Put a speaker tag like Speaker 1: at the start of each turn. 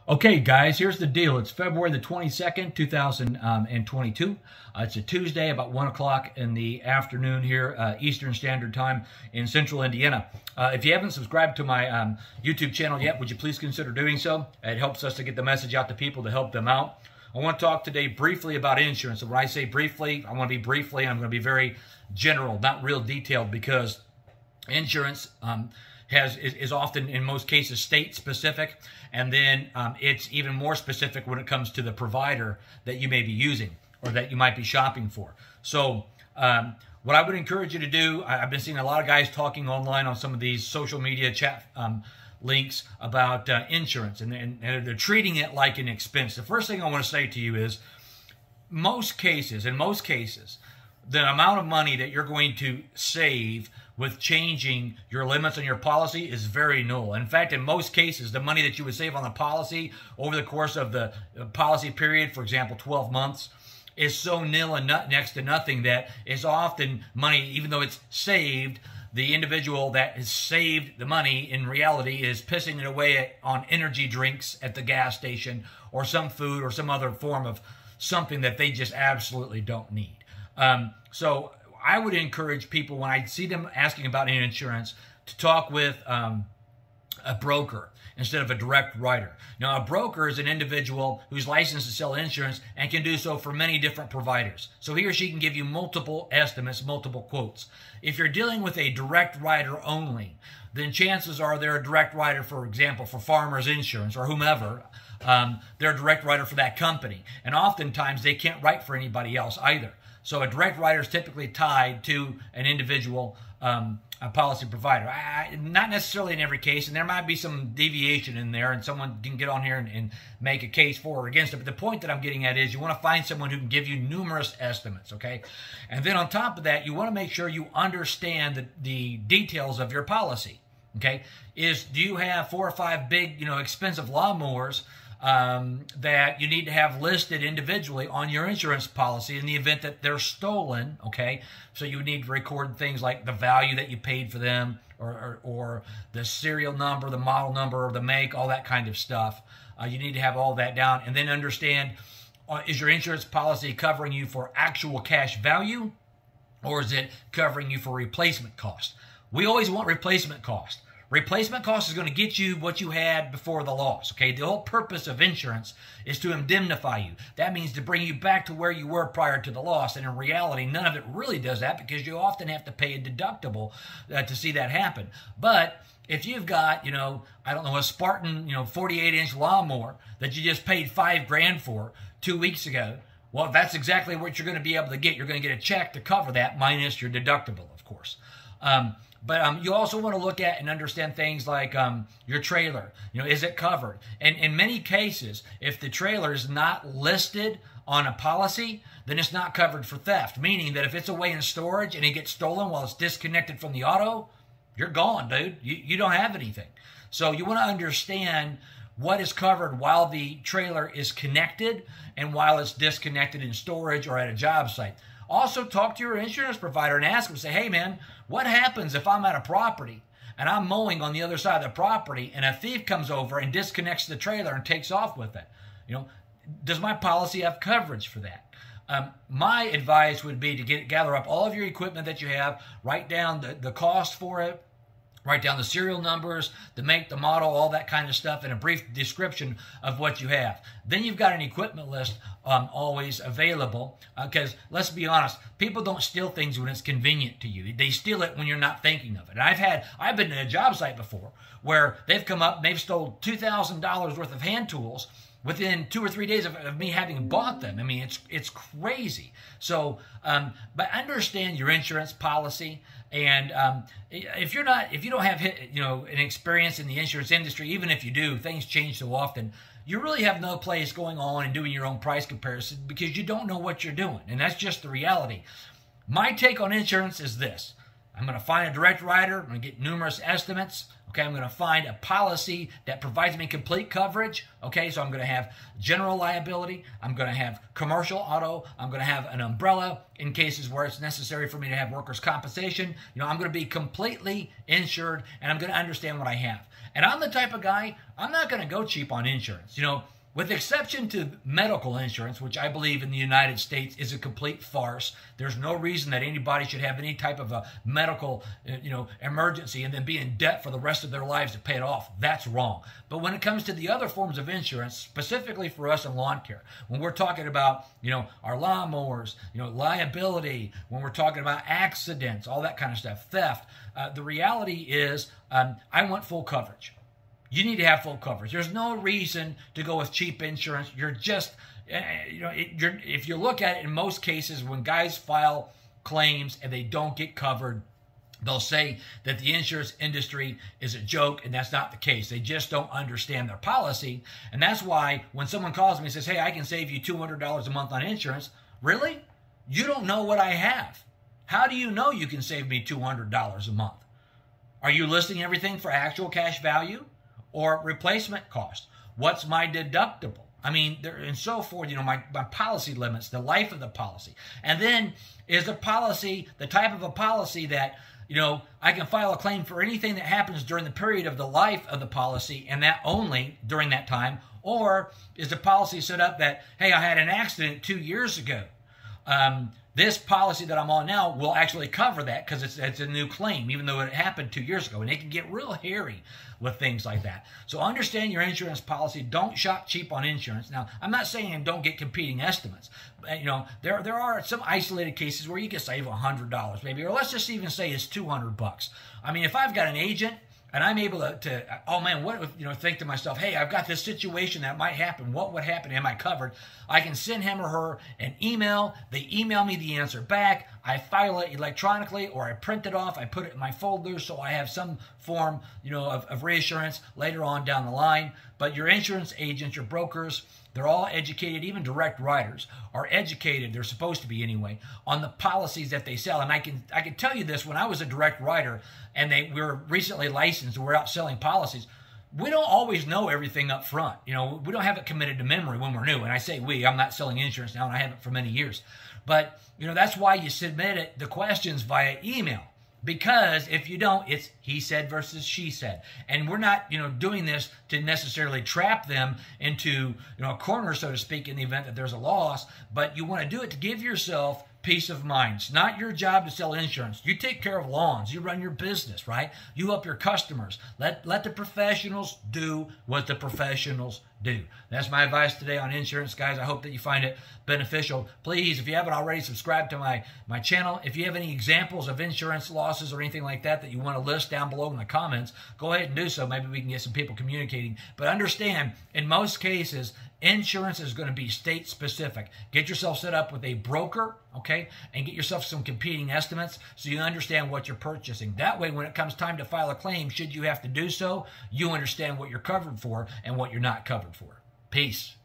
Speaker 1: Okay, guys, here's the deal. It's February the 22nd, 2022. It's a Tuesday, about 1 o'clock in the afternoon here, Eastern Standard Time in Central Indiana. If you haven't subscribed to my YouTube channel yet, would you please consider doing so? It helps us to get the message out to people to help them out. I want to talk today briefly about insurance. And when I say briefly, I want to be briefly, and I'm going to be very general, not real detailed, because insurance is often, in most cases, state specific, and then it's even more specific when it comes to the provider that you may be using or that you might be shopping for. So what I would encourage you to do, I've been seeing a lot of guys talking online on some of these social media chat links about insurance, and they're treating it like an expense. The first thing I want to say to you is, in most cases, the amount of money that you're going to save with changing your limits on your policy is very null. In fact, in most cases, the money that you would save on the policy over the course of the policy period, for example, 12 months, is so nil and next to nothing that it's often money, even though it's saved, the individual that has saved the money in reality is pissing it away on energy drinks at the gas station or some food or some other form of something that they just absolutely don't need. So I would encourage people, when I see them asking about insurance, to talk with a broker instead of a direct writer. Now, a broker is an individual who's licensed to sell insurance and can do so for many different providers. So he or she can give you multiple estimates, multiple quotes. If you're dealing with a direct writer only, then chances are they're a direct writer, for example, for Farmers Insurance or whomever. They're a direct writer for that company. And oftentimes they can't write for anybody else either. So a direct writer is typically tied to an individual a policy provider. Not necessarily in every case, and there might be some deviation in there, and someone can get on here and make a case for or against it. But the point that I'm getting at is you want to find someone who can give you numerous estimates, okay? And then on top of that, you want to make sure you understand the details of your policy, okay? Do you have 4 or 5 big, expensive lawnmowers that you need to have listed individually on your insurance policy in the event that they're stolen, okay? So you need to record things like the value that you paid for them, or the serial number, the model number, or the make, all that kind of stuff. You need to have all that down, and then understand, is your insurance policy covering you for actual cash value, or is it covering you for replacement cost? We always want replacement cost. Replacement cost is going to get you what you had before the loss, okay? The whole purpose of insurance is to indemnify you. That means to bring you back to where you were prior to the loss, and in reality, none of it really does that because you often have to pay a deductible to see that happen. But if you've got, I don't know, a Spartan, 48-inch lawnmower that you just paid $5 grand for 2 weeks ago, well, that's exactly what you're going to be able to get. You're going to get a check to cover that minus your deductible, of course. But you also want to look at and understand things like your trailer. Is it covered? And in many cases, if the trailer is not listed on a policy, then it's not covered for theft. Meaning that if it's away in storage and it gets stolen while it's disconnected from the auto, you're gone, dude. You don't have anything. So you want to understand what is covered while the trailer is connected and while it's disconnected in storage or at a job site. Also, talk to your insurance provider and ask them, say, hey, man, what happens if I'm at a property and I'm mowing on the other side of the property and a thief comes over and disconnects the trailer and takes off with it? Does my policy have coverage for that? My advice would be to gather up all of your equipment that you have, write down the cost for it, write down the serial numbers, the make, the model, all that kind of stuff, and a brief description of what you have. Then you've got an equipment list always available, because let's be honest, people don't steal things when it's convenient to you. They steal it when you're not thinking of it. And I've been to a job site before where they've come up and they've stole $2,000 worth of hand tools within 2 or 3 days of me having bought them. I mean, it's crazy. So, but understand your insurance policy, and if you don't have an experience in the insurance industry, even if you do, things change so often. You really have no place going on and doing your own price comparison because you don't know what you're doing, and that's just the reality. My take on insurance is this. I'm going to find a direct writer. I'm going to get numerous estimates. Okay, I'm going to find a policy that provides me complete coverage. Okay, so I'm going to have general liability. I'm going to have commercial auto. I'm going to have an umbrella in cases where it's necessary for me to have workers' compensation. I'm going to be completely insured, and I'm going to understand what I have. And I'm the type of guy, I'm not going to go cheap on insurance. You know, with exception to medical insurance, which I believe in the United States is a complete farce. There's no reason that anybody should have any type of a medical, emergency and then be in debt for the rest of their lives to pay it off. That's wrong. But when it comes to the other forms of insurance, specifically for us in lawn care, when we're talking about, our lawnmowers, liability, when we're talking about accidents, all that kind of stuff, theft, the reality is I want full coverage. You need to have full coverage. There's no reason to go with cheap insurance. You're just, if you look at it, in most cases, when guys file claims and they don't get covered, they'll say that the insurance industry is a joke, and that's not the case. They just don't understand their policy. And that's why when someone calls me and says, hey, I can save you $200 a month on insurance, really? You don't know what I have. How do you know you can save me $200 a month? Are you listing everything for actual cash value? Or replacement cost? What's my deductible? I mean, and so forth, my policy limits, the life of the policy. And then is the policy the type of a policy that, I can file a claim for anything that happens during the period of the life of the policy and that only during that time? Or is the policy set up that, hey, I had an accident 2 years ago. This policy that I'm on now will actually cover that because it's a new claim, even though it happened 2 years ago. And it can get real hairy with things like that. So understand your insurance policy. Don't shop cheap on insurance. Now, I'm not saying don't get competing estimates. There are some isolated cases where you can save $100 maybe, or let's just even say it's $200. I mean, if I've got an agent and I'm able to oh man, what if, think to myself, hey, I've got this situation that might happen. What would happen? Am I covered? I can send him or her an email. They email me the answer back. I file it electronically, or I print it off. I put it in my folder so I have some form, of reassurance later on down the line. But your insurance agents, your brokers, they're all educated. Even direct writers are educated. They're supposed to be anyway, on the policies that they sell. And I can tell you this: when I was a direct writer and we were recently licensed and we're out selling policies, we don't always know everything up front. We don't have it committed to memory when we're new. And I say we, I'm not selling insurance now, and I haven't for many years. But that's why you submit the questions via email. Because if you don't, it's he said versus she said. And we're not, doing this to necessarily trap them into, a corner, so to speak, in the event that there's a loss. But you want to do it to give yourself peace of mind. It's not your job to sell insurance. You take care of lawns. You run your business, right? You help your customers. Let the professionals do what the professionals do. That's my advice today on insurance, guys. I hope that you find it beneficial. Please, if you haven't already, subscribe to my channel. If you have any examples of insurance losses or anything like that you want to list down below in the comments, go ahead and do so. Maybe we can get some people communicating. But understand, in most cases, insurance is going to be state specific. Get yourself set up with a broker, okay, and get yourself some competing estimates so you understand what you're purchasing. That way, when it comes time to file a claim, should you have to do so, you understand what you're covered for and what you're not covered for. Peace.